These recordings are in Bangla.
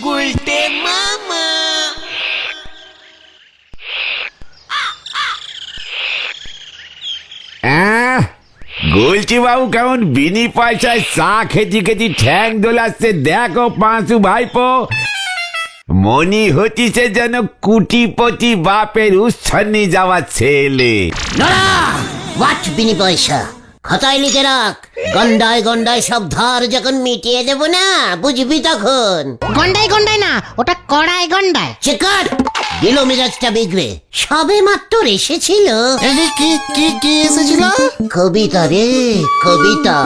গুলটে মামা। গুলচি বাবু কেমন বিনি পয়সায় চা খেতে খেতে ঠ্যাং দোলাচ্ছে দেখো পাঁচু ভাইপো, মনি হতিছে যেন কুটিপতি বাপের উচ্ছন্নি যাওয়া ছেলে। নড়া ওয়াট বিনি পয়সা খাতায় লিখে রাখ, গন্ডায় গন্ডায় সব ধার যখন মিটিয়ে দেব না বুঝবি তখন। গন্ডায় গন্ডায় না, ওটা কড়ায় গন্ডায়। চেকার দিল মেজাজটা বিগড়ে, সবে মাত্র এসেছিল। কি কি কি এসেছিল? কবিতা রে কবিতা।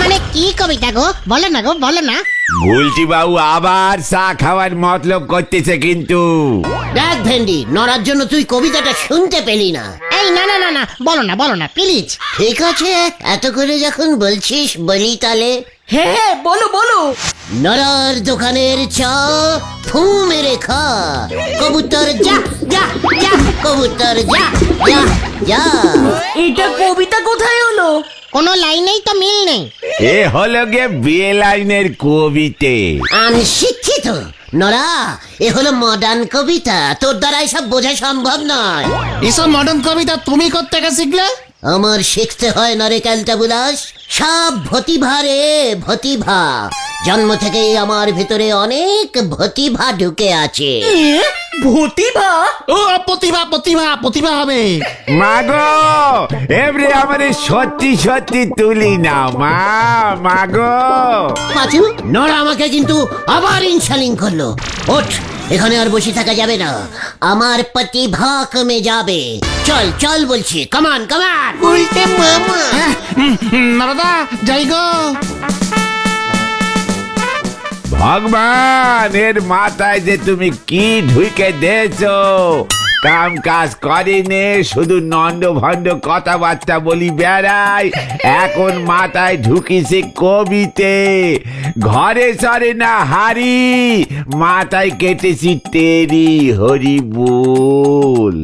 মানে কি কবিতা গো, বলো না গো, বলো না। গুলচি বাবু আবার চা খাওয়ার মতলব করতেছে কিন্তু। দেখ ভেন্ডি, নড়ার জন্য তুই কবিতাটা শুনতে পেলি না। এই না না না না, বলো না প্লিজ। ঠিক আছে, এত করে যখন বলছিস বলি তালে। হ্যাঁ বলো বলো। নড়ার দোকানের চা ফু মেরে খা, কবুতর যা যা যা, কবুতর যা যা যা। এটা কবিতা কোথায় হলো? কোনো লাইনেই তো মিল নেই। এ হলো গে বিয়ে লাইনের কবিতে। শিক্ষিত নড়া, এ হলো মডার্ন কবিতা, তোর দ্বারা এসব বোঝা সম্ভব নয়। এসব মডার্ন কবিতা তুমি কোত্থেকে শিখলে? আমার শিখতে হয় না রে ক্যালটাবুলাস, সব ভতিভা রে ভতিভা। জন্ম থেকেই আমার ভিতরে অনেক ভতিভা ঢুকে আছে। ভতিভা? ও প্রতিভা প্রতিভা প্রতিভা হবে। মাগো এবারে আমারে সত্যি সত্যি তুলি না মা, মাগো। পাঁচু, নড়া আমাকে কিন্তু আবার ইনশালিং করলো। ওঠ, এখানে আর বসে থাকা যাবে না, আমার প্রতিভা কমে যাবে। চল চল বলছি, কামান কামান। গুলটে মামা। নারদা যাই গো। ভগবান, এর মাথায় যে তুমি কি ঢুকে দিয়েছো, কাম কাজ করিনে, শুধু নন্দ ভন্ড কথাবার্তা বলি বেড়াই। এখন মাথায় ঢুকিছে কবিতে, ঘরে সরে না হারি, মাথায় কেটেছি তেরি হরি বল।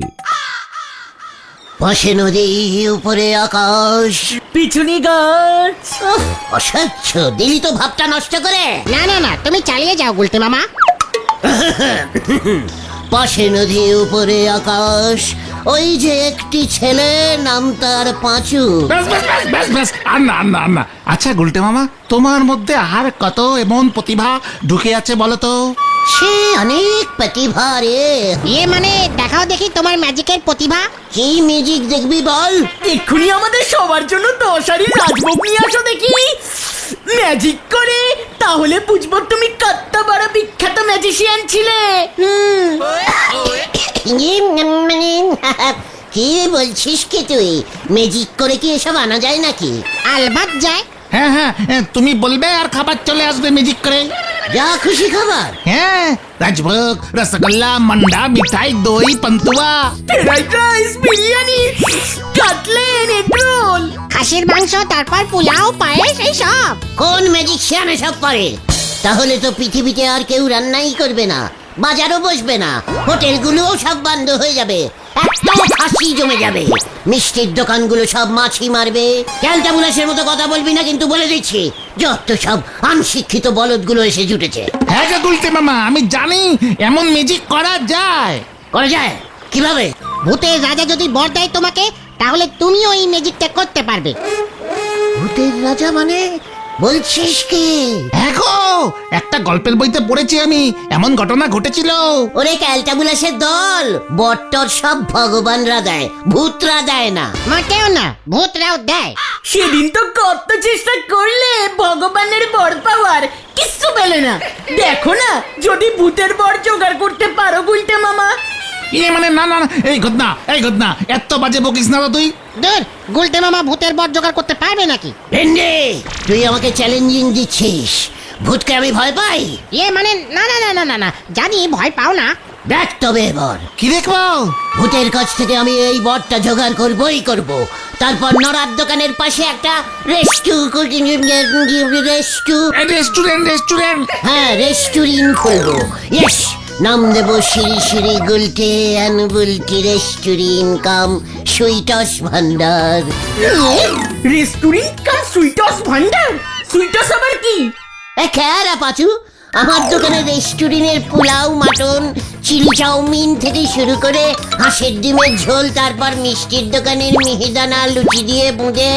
পাশে নদী উপরে আকাশ, পিছুনি গাছ। উফ, অসহ্য, দিলি তো ভাবটা নষ্ট করে। না না না, তুমি চালিয়ে যাও গুলটে মামা। পাশে নদী উপরে আকাশ, ওই যে একটি ছেলে, নাম তার পাঁচু। ব্যাস ব্যাস ব্যাস ব্যাস ব্যাস, আর না আর না আর না। আচ্ছা গুলটে মামা, তোমার মধ্যে আর কত এমন প্রতিভা ঢুকে আছে বলো তো? সে অনেক প্রতিভা রে। মানে দেখাও দেখি তোমার ম্যাজিকের প্রতিভা। কি মিউজিক দেখবি বল? এক্ষুনি আমাদের সবার জন্য 10 হাড়ির রাজভোগ নিয়ে আসো দেখি, ম্যাজিক করে। তাহলে বুঝবো তুমি কত বড় বিখ্যাত ম্যাজিশিয়ান ছিলে। কি বলছিস কি তুই? ম্যাজিক করে কি এসব আনা যায় নাকি? আলবাত যায়। হ্যাঁ হ্যাঁ, তুমি বলবে আর খাবার চলে আসবে ম্যাজিক করে। যা খুশি খাবার। হ্যাঁ, রাজভোগ, রসগোল্লা, মান্ডা, মিঠাই, দই, pantua, fried rice, biryani, cutlet, egg roll, খাসির মাংস, তারপর পোলাও, পায়েস, এই সব। কোন ম্যাজিশিয়ান এসব করে? তাহলে তো পৃথিবীতে আর কেউ রান্নাই করবে না, বাজারও বসবে না, হোটেলগুলোও সব বন্ধ হয়ে যাবে, এত খাসি জমে যাবে, মিষ্টির দোকানগুলো সব মাছি মারবে। ক্যালটাবুলাসের মতো কথা বলবি না কিন্তু, বলে দিচ্ছি, যত সব আনশিক্ষিত বলদগুলো এসে জুটেছে। হ্যাঁ গো গুলটে মামা, আমি জানি এমন ম্যাজিক করা যায়। করা যায়? কিভাবে? ভূতের রাজা যদি বর দেয় তোমাকে, তাহলে তুমিও এই ম্যাজিকটা করতে পারবে। ভূতের রাজা মানে? বলছিস কি? হ্যাঁ গো, একটা গল্পের বইতে পড়েছি আমি, এমন ঘটনা ঘটেছিল। ওরে ক্যালটাবুলাসের দল, বট্টর সব ভগবানরা দেয়, ভূতরা দেয় না। মোটেও না, ভূতরাও দেয়। সেদিন তো কত চেষ্টা করলে ভগবানের বর পাওয়ার, কিচ্ছু পেলে না। দেখো না, যদি ভূতের বর জোগাড় করতে পারো গুলটে মামা। মানে না না না, এই ঘটনা এত বাজে বকিস না তো তুই। দূর, গুলটে মামা ভূতের বর জোগাড় করতে পারবে নাকি? ভেন্ডি, তুই আমাকে চ্যালেঞ্জিং দিচ্ছিস? ভূতকে আমি ভয় পাই? মানে না না না না না না, জানি ভয় পাও না। দেখ তবে এবার কি দেখবো? ভূতের কাছ থেকে আমি এই বরটা জোগাড় করবই করব। তারপর নড়ার দোকানের পাশে একটা রেস্টুরেন্ট। হ্যাঁ, রেস্টুরেন্ট খুলবো। ইয়েস, নাম দেবো Shri Shri Gulte and Bulti restaurant come sweets Bhandar. Restaurant come sweets Bhandar? Sweets আবার কি? খেয়ারা পাচু, আমার দোকানে রেস্টুরেন্টের পোলাও মাটন চিলি চাউমিন থেকে শুরু করে হাঁসের ডিমের ঝোল, তারপর মিষ্টির দোকানের মিহিদানা লুচি দিয়ে বুঁদে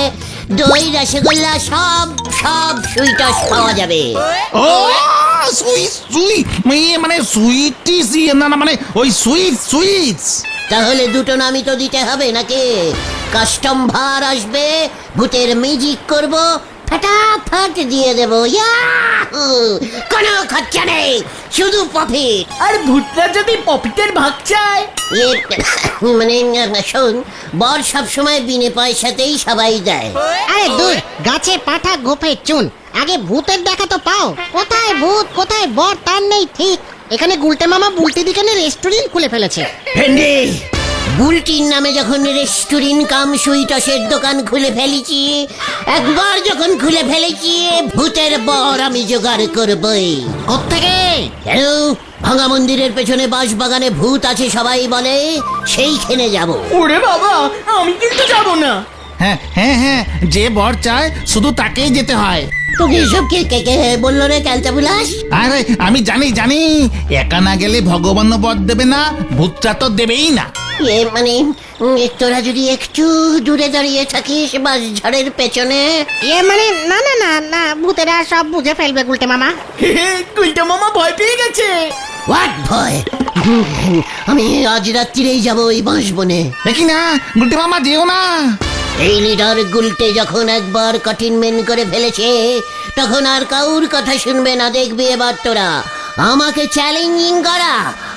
দই রসগোল্লা সব সব সুইটস পাওয়া যাবে। ও মানে সুইটিস, না না মানে ওই সুইটস। তাহলে দুটো নামই তো দিতে হবে নাকি? কাস্টম ভার আসবে, ভূতের ম্যাজিক করব, ফটাফট দিয়ে দেবো। ইয়াহু! কোনো খরচা নেই, শুধু প্রফিট। আর ভূতরা যদি পপিটের ভাগ চায়? মানে শোন, বর সবসময় বিনে পয়সাতেই সবাই দেয়। আরে দূর, গাছে পাঠা গোফে চুন, আগে ভূতের দেখা তো পাও। কোথায় ভূত কোথায় বর তার নেই ঠিক। এখানে গুলটে মামা বুলটি দিখানে রেস্টুরেন্ট খুলে ফেলেছে। ভেন্ডি, বুলটির নামে যখন রেস্টুরেন্ট কাম সুইটসের দোকান খুলে ফেলেছি, একবার যখন খুলে ফেলেছি, ভূতের বর আমি জোগাড় করবই। কোত্থেকে? কেন? ভাঙা মন্দিরের পেছনে বাঁশবাগানে ভূত আছে সবাই বলে, সেইখানে যাব। ওরে বাবা, আমি কিন্তু যাব না। হ্যাঁ হ্যাঁ হ্যাঁ, যে বর চায় শুধু তাকেই যেতে হয়। তোকে এসব কে কে কে বললো রে ক্যালটা বুলাস? আরে আমি জানি, একা না গেলে ভগবান বর দেবে না, ভূতটা তো দেবেই না। মানে তোরা যদি একটু দূরে দাঁড়িয়ে থাকিস বাস ঝড়ের পেছনে। মানে না না না না, ভূতেরা সব বুঝে ফেলবে গুলটে মামা। কুইটা মামা ভয় পেয়ে গেছে। হোয়াট ভয়? আমি আজ রাত্রিরেই যাব ওই বাঁশ বনে। দেখি না গুলটে মামা, যেও না। এই লিডার গুলটে যখন একবার কঠিন করে ফেলেছে, তখন আর কাউর কথা শুনবে না। দেখবি এবার তোরা আমাকে চ্যালেঞ্জিং করা।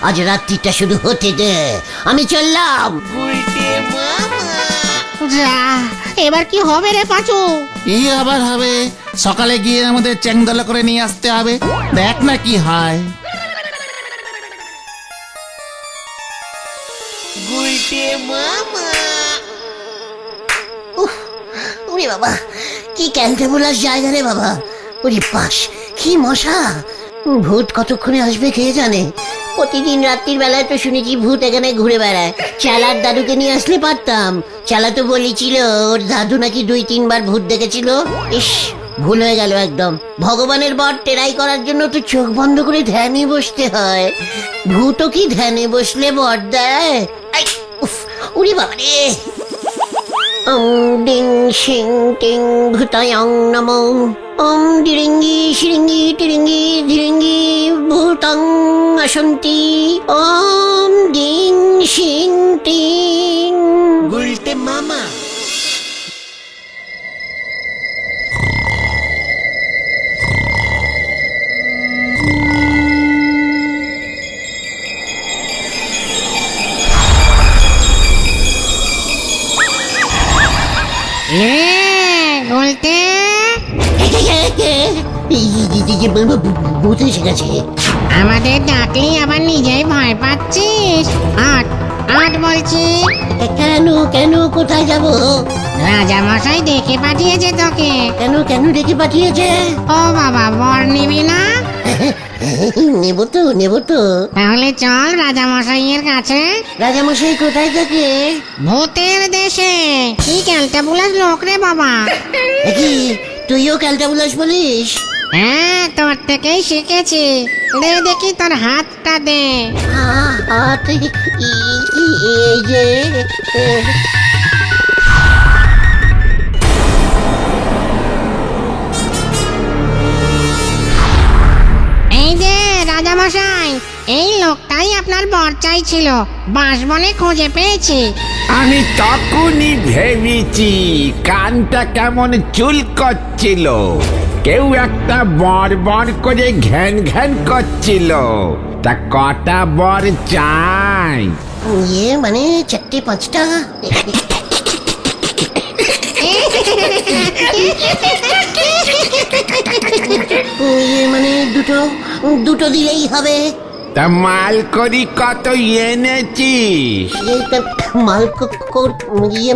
আজ রাত্রিটা শুধু হতে দে, আমি চললাম। যা, এবার কি হবে রে পাঁচু? এই আবার হবে, সকালে গিয়ে আমাদের চ্যাংদলা করে নিয়ে আসতে হবে। দেখ না কি হয়। ওরে বাবা, কি ক্যান্টেবুলার জায়গা রে বাবা। ওরে পাশ, কি মশা। ভূত কতক্ষণে আসবে কে জানে। প্রতিদিন রাত্রির বেলায় তো শুনেছি ভূত এখানে ঘুরে বেড়ায়। চালার দাদুকে নিয়ে আসলে পারতাম। চালা তো বলেছিল ওর দাদু নাকি 2-3 বার ভূত দেখেছিল। ইস, ভুল হয়ে গেল একদম। ভগবানের বর টেরাই করার জন্য তো চোখ বন্ধ করে ধ্যানে বসতে হয়। ভূতও কি ধ্যানে বসলে বর দেয়? উরি বাবা রে। ডিং শিং টিং ভূতায়ং নমো। ডিরিঙ্গি শিরিঙ্গি টিরিঙ্গি ধিরিঙ্গি ভূতং আসন্তি। ডিং শিং টিং। গুলটে মামা। গুলটে, ভূত এসে গেছে। আমাদের ডাকলি আবার নিজেই ভয় পাচ্ছিস? আট আট বলছি। কেন কেন কোথায় যাব? রাজা মশাই দেখে পাঠিয়েছে তোকে। কেন কেন ডেকে পাঠিয়েছে? ও বাবা, বর নিবি না? নেব তো। তাহলে চল রাজা মশাইয়ের কাছে। রাজামশাই কোথায় থাকে? ভূতের দেশে। কি ক্যালটাবুলাস লোক রে বাবা। কি তুইও ক্যালটাবুলাস বলিস? হ্যাঁ, তোর থেকেই শিখেছি। দে দেখি তোর হাতটা দে। হাত এই যে। এই যে রাজা মশাই, এই লোকটাই আপনার বর চাইছিল। বাঁশবনে খুঁজে পেয়েছি। আমি তখনই ভেবেছি কানটা কেমন চুল করছিল, কেউ একটা বর বর করে ঘ্যান ঘ্যান করছিল। তা কটা বর চাই? মানে 4-5টা। মানে দুটো দিলেই হবে। তা মাল করি কত এনেছিস? মাল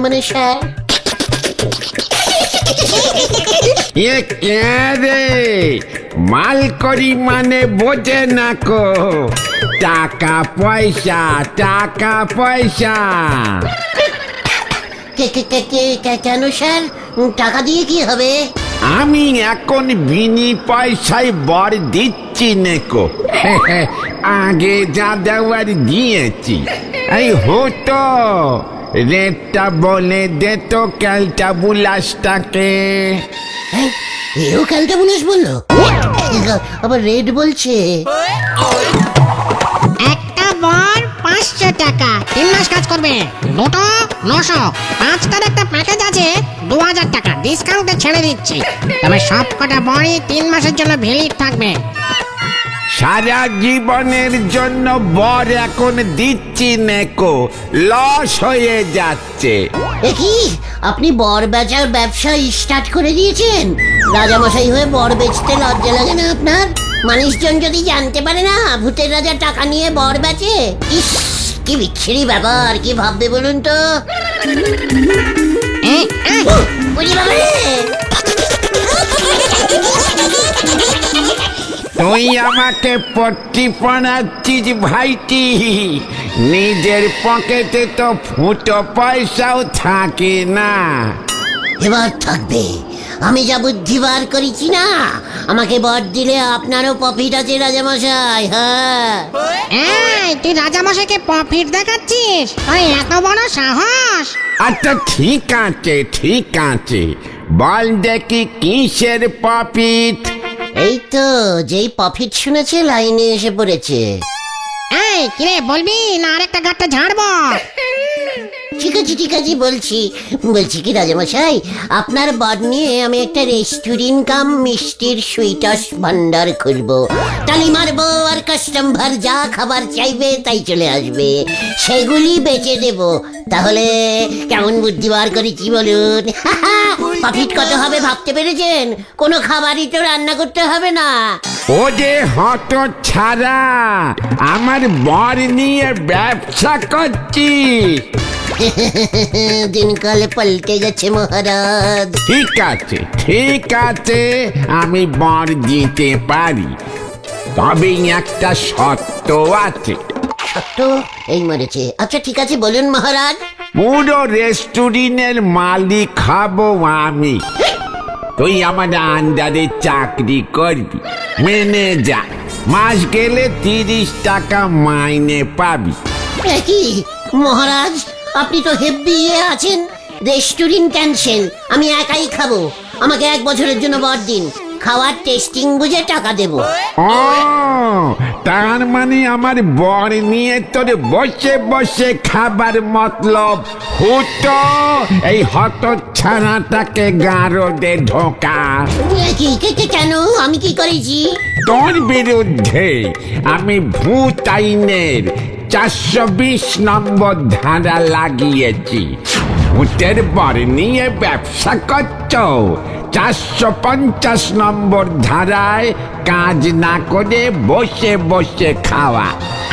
মানে স্যার। কে রে? মাল করি মানে বোঝে না কো। টাকা পয়সা। কেন স্যার, টাকা দিয়ে কি হবে? আমি এখন বিনি পয়সায় বর দিচ্ছি নেকো আগে যা দেওয়ার দিয়েছি। এই হতো রেটটা বলে দে তো ক্যালটাবুলাসটাকে। হ্যাঁ, এও ক্যালটা বুলাস বললো, আবার রেড বলছে। একটা বর 500 টাকা, 3 মাস কাজ করবে। দুটো 900, 5টার একটা প্যাকেজ আছে 2000 টাকা ডিসকাউন্টে ছেড়ে দিচ্ছি। তবে সব কটা বরই 3 মাসের জন্য ভ্যালিড থাকবে। সারা জীবনের জন্য বর এখন দিচ্ছি নেকো, লস হয়ে যাচ্ছে। এ কি, আপনি বর বেচার ব্যবসা স্টার্ট করে দিয়েছেন? রাজামশাই হয়ে বর বেচতে লজ্জা লাগে না আপনার? মানুষজন যদি জানতে পারে না ভূতের রাজা টাকা নিয়ে বর বেচে, ইস কি বিচ্ছিরি ব্যাপার, কি ভাববে বলুন তো? বুঝি বাবা রে। তুই আমাকে পট্টি পড়াচ্ছিস ভাইটি, নিজের পকেটে তো ফুটো পয়সাও থাকে না। এবার থাকবে, আমি যা বুদ্ধি বার করেছি না, আমাকে বর দিলে আপনারও প্রফিট আছে রাজামশাই। হ্যাঁ, এই তুই রাজামশাইকে প্রফিট দেখাচ্ছিস? ওই এত বড় সাহস! আচ্ছা ঠিক আছে ঠিক আছে, বল দেখি কিসের প্রফিট? এই তো যেই প্রফিট শুনেছে লাইনে এসে পড়েছে। এই কিরে, বলবি না আরেকটা গাঁটটা ঝাড়বো? ঠিক আছে বলছি কি রাজামশাই, আপনার বর নিয়ে আমি একটা রেস্টুরেন্ট কাম মিষ্টির সুইটস ভান্ডার খুলবো। তালি মারবো আর কাস্টমার যা খাবার চাইবে তাই চলে আসবে, সেগুলি বেচে দেব। তাহলে কেমন বুদ্ধি বার করেছি বলুন? প্রফিট কত হবে ভাবতে পেরেছেন? কোনো খাবারই তো রান্না করতে হবে না। ও যে হত ছাড়া, আমার বর নিয়ে ব্যবসা করছি। দিনকাল পাল্টে গেছে মহারাজ। ঠিক আছে আমি বর দিতে পারি, তবে একটা শর্ত আছে। তো এই মরেছে। আচ্ছা ঠিক আছে বলুন মহারাজ। পুরো রেস্টুরেন্টের মালিক খাবো আমি, তুই আমার আন্ডারে চাকরি করবি, মেনে যা। মাস গেলে 30 টাকা মাইনে পাবি। কি মহারাজ, আপনি তো হেব্বি আছেন। রেস্টুরেন্ট ক্যান্সেল, আমি একাই খাবো। আমাকে 1 বছরের জন্য বর দিন, খাওয়ার টেস্টিং বুঝে টাকা দেব। ও তার মানে আমার বর নিয়ে তোর বসে বসে খাবার মতলব হতো? এই হত ছানাটাকে গারদে ঢোকা। কেন, আমি কি করেছি? তোর বিরুদ্ধে আমি ভূত আইনের 420 নম্বর ধারা লাগিয়েছি। ভূতের বর নিয়ে ব্যবসা করছ, 450 নম্বর ধারায় কাজ না করে বসে বসে খাওয়া।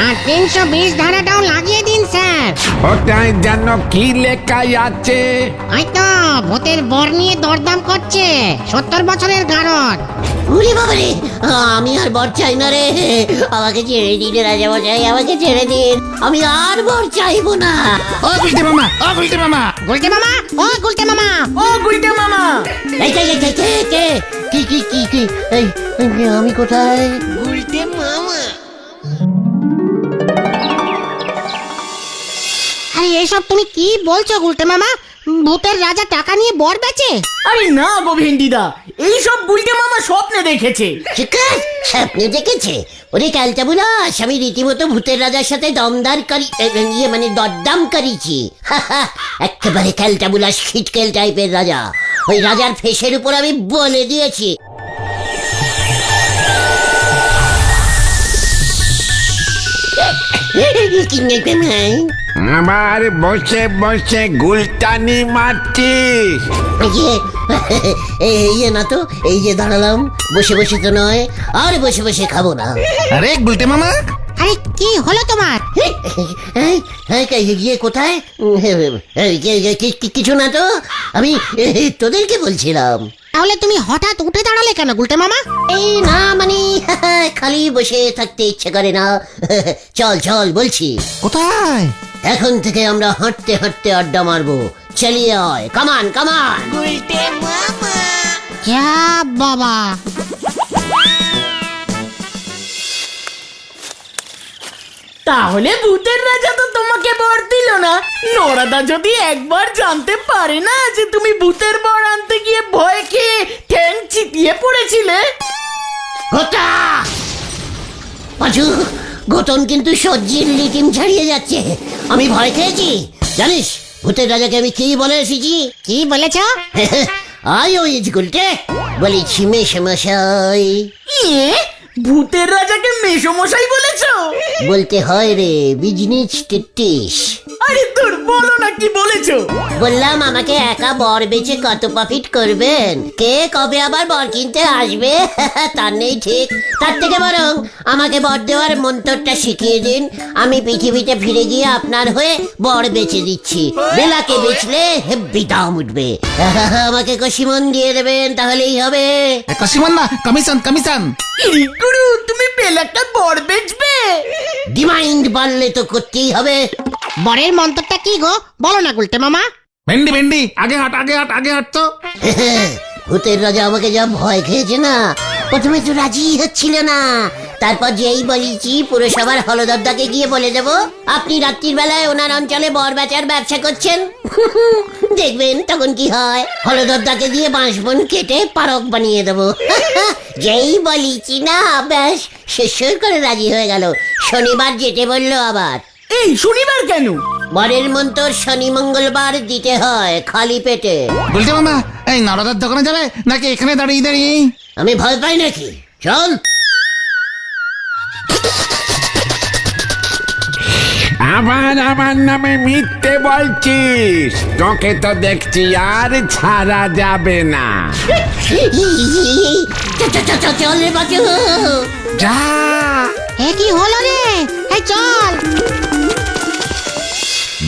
আর 320 ধারাটাও লাগিয়ে দিন স্যার। ওটাই যেন কি লেখাই আছে? হয়তো ভূতের বর নিয়ে দরদাম করছে 70 বছরের গারদ। উরি বাবারে, আমি আর বর চাই না রে। আমাকে ছেড়ে দিন রাজামশাই, আমাকে ছেড়ে দিন। আমি আর বর চাইবো না। ও গুলটে মামা, ও গুলটে মামা। গুলটে মামা, ও গুলটে মামা! ও গুলটে মামা, এই কি আমি কোথায়? আরে এসব তুমি কি বলছো গুলটে মামা? ভূতের রাজা টাকা নিয়ে বর বেচে? আরে না গো ভেন্ডিদা, এইসব গুলটে মামা স্বপ্নে দেখেছে। শিকার স্বপ্নে দেখেছে? ওরে ক্যালটাবুলাস, আমি রীতিমতো ভূতের রাজার সাথে দরদাম করেছি। একেবারে ক্যালটাবুলাস খিটকেল টাইপের রাজা। ওই রাজার ফেসের উপর আমি বলে দিয়েছি। আমার বসে বসে গুলটানি মারছিস? এই না তো, এই যে দাঁড়ালাম, বসে বসে তো নয়, আর বসে বসে খাবো না। আরে গুলটে মামা, আরে কি হলো তোমার? গিয়ে কোথায়? কিছু না তো, আমি তোদেরকে বলছিলাম। তাহলে তুমি হঠাৎ উঠে দাঁড়ালে কেন গুলটে মামা? এই না মানে খালি বসে থাকতে ইচ্ছে করে না। চল বলছি। কোথায়? এখন থেকে আমরা হাঁটতে হাঁটতে আড্ডা মারবো। চলিয়ে আয়, কামান। যা বাবা, তাহলে ভূতের রাজা তো তোমাকে বর দিল না। নরাদা যদি একবার জানতে পারে না যে তুমি ভূতের বর আনতে গিয়ে ভয় খেয়ে ঠ্যাং চিতিয়ে পড়েছিলে। গোটা পাঁচু, গোতন কিন্তু সজ্জির লিটিম ছাড়িয়ে যাচ্ছে। আমি ভয় খেয়েছি জানিস? ভূতের রাজাকে আমি কি বলে এসেছি? কি বলেছ? আই ওই গুলটে বলেছি মেশমশাই। ইয়ে, ভূতের রাজাকে মেসমশাই বলেছো? বলতে হয় রে, বিজনেস টিটিস। আরে তোর বলো না কি বলেছো। বললাম আমাকে একা বর বেচে কত প্রফিট করবেন, কে কবে আবার বর কিনতে আসবে তার নেই ঠিক। তার থেকে বরং আমাকে বর দেওয়ার মন্ত্রটা শিখিয়ে দিন, আমি পৃথিবীতে ফিরে গিয়ে আপনার হয়ে বর বেচে দিচ্ছি। বেলাকে বেচলে হেব্বি দাম উঠবে। আমাকে কষিমন দিয়ে দেবেন, তাহলেই হবে। কাশিমান না, কমিশন কমিশন। ইরি গুরু, তুমি বেলাটা বর বেচবে? ডিমান্ড বাড়লে তো করতেই হবে। বরের মন্ত্রটা কি গো, বলো না গুলটে মামা। ভেন্ডি ভেন্ডি, আগে হাট আগে হাট আগে হাট তো। ভূতের রাজা আমাকে যা ভয় খেয়েছে না, প্রথমে তো রাজি হচ্ছিল না। তারপর যেই বলেছি পুরসভার হলদরদাকে গিয়ে বলে দেব আপনি রাত্রির বেলায় ওনার অঞ্চলে বর বেচার ব্যবসা করছেন, দেখবেন তখন কি হয়। হলদরদাকে দিয়ে বাঁশবন কেটে পারক বানিয়ে দেবো। যেই বলেছি না, ব্যাস শেষ করে রাজি হয়ে গেল। শনিবার যেতে বললো আবার। এই শনিবার কেন? বরের মন্ত্র শনি মঙ্গলবার দিতে হয় খালি পেটে। বলতে মামা, এই নরদার দোকানে যাবে নাকি এখানে দাঁড়িয়ে দাঁড়িয়ে? আমি ভয় পাই নাকি? চল। আবার আমার নামে মিথ্যে বলছিস? তোকে তো দেখছি আর ছাড়া যাবে না। চল রে বাজু। যা। এ কি হলো রে? এই চল।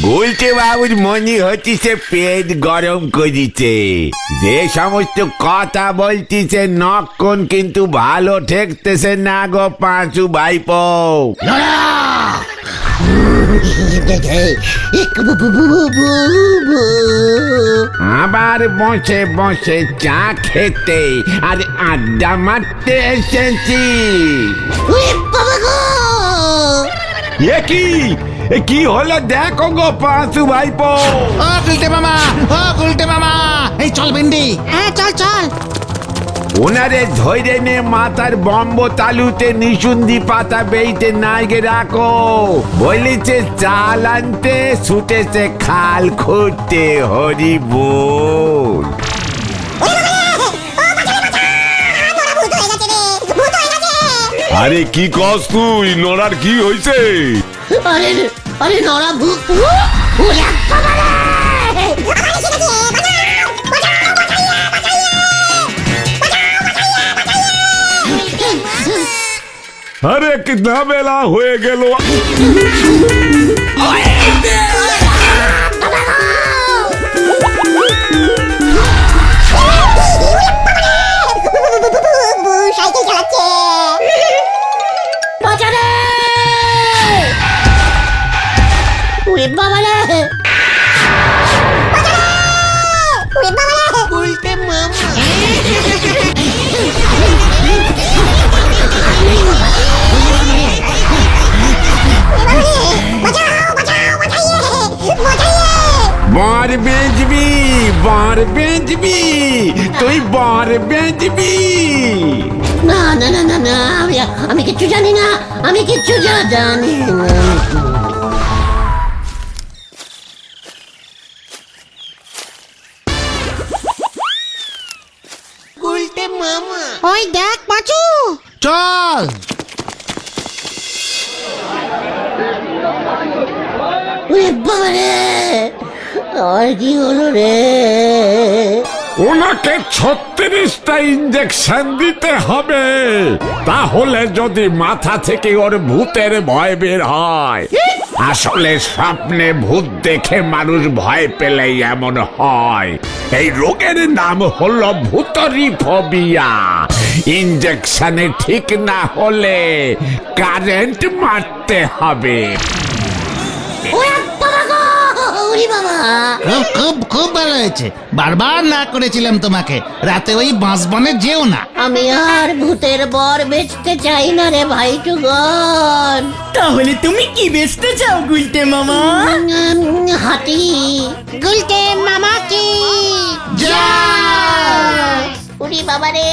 বলতে বাবুর মনে হচ্ছে পেট গরম করিছে। যে সমস্ত কথা বলতিছে নক্ষণ কিন্তু ভালো ঠেকতেছে না গো পাঁচু ভাইপো। আবার বসে বসে চা খেতে আর আড্ডা মারতে এসেছি। এ কি হলো দেখো গো পাঁচু ভাইপো। ও গুলটে মামা, ও গুলটে মামা, এই চল ভেন্ডি। হ্যাঁ চল চল। ওনারে ধৈর্য নে মাথার বম্ব তালুতে নিশুন্দি পাতা বেইতে নাইগে রাখো। বলেছে চাল আনতে, ছুটেছে খাল খুঁড়তে। হরি বল। আরে কি কস তুই? নড়ার কি হইছে? আরে আরে নরা ভূত। আরে কিतना বেলা হয়ে গেল। সাইকেল চালাচ্ছে। বাঁচারে! ওরে বাবা রে! ওরে বাবা রে! উল্টে মামা! বর বেঁচবি, বর বেঁচবি, তুই বর বেঁচবি। না না না না না, আমি কিচ্ছু জানি না, আমি কিচ্ছু জানি না। ওই দেখ পাঁচু। চল। ওরে বাবা রে! আর কি হলো রে? ওনাকে 36টা ইঞ্জেকশন দিতে হবে, তাহলে যদি মাথা থেকে ওর ভূতের ভয় বের হয়। আসলে স্বপ্নে ভূত দেখে মানুষ ভয় পেলেই এমন হয়। এই রোগের নাম হলো ভূতরি ফোবিয়া। ইঞ্জেকশনে ঠিক না হলে কারেন্ট মারতে হবে। ওরে বাবা গো! ওরে বাবা, খুব খুব খুব ভালো হয়েছে, বারবার না করেছিলাম তোমাকে রাতে ওই বাঁশবনে যেও না। আমি আর ভূতের বর বেচতে চাই না রে ভাই টুগন। তাহলে তুমি কি বেচতে চাও গুলটে মামা? হাতি। গুলটে মামা কি যা ওরে বাবা রে,